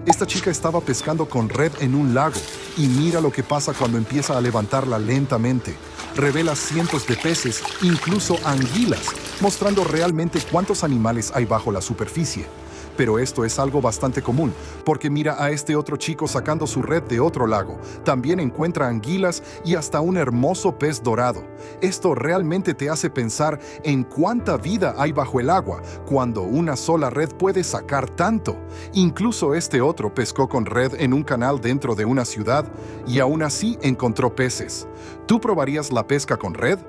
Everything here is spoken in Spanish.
Esta chica estaba pescando con red en un lago y mira lo que pasa cuando empieza a levantarla lentamente. Revela cientos de peces, incluso anguilas, mostrando realmente cuántos animales hay bajo la superficie. Pero esto es algo bastante común, porque mira a este otro chico sacando su red de otro lago. También encuentra anguilas y hasta un hermoso pez dorado. Esto realmente te hace pensar en cuánta vida hay bajo el agua, cuando una sola red puede sacar tanto. Incluso este otro pescó con red en un canal dentro de una ciudad y aún así encontró peces. ¿Tú probarías la pesca con red?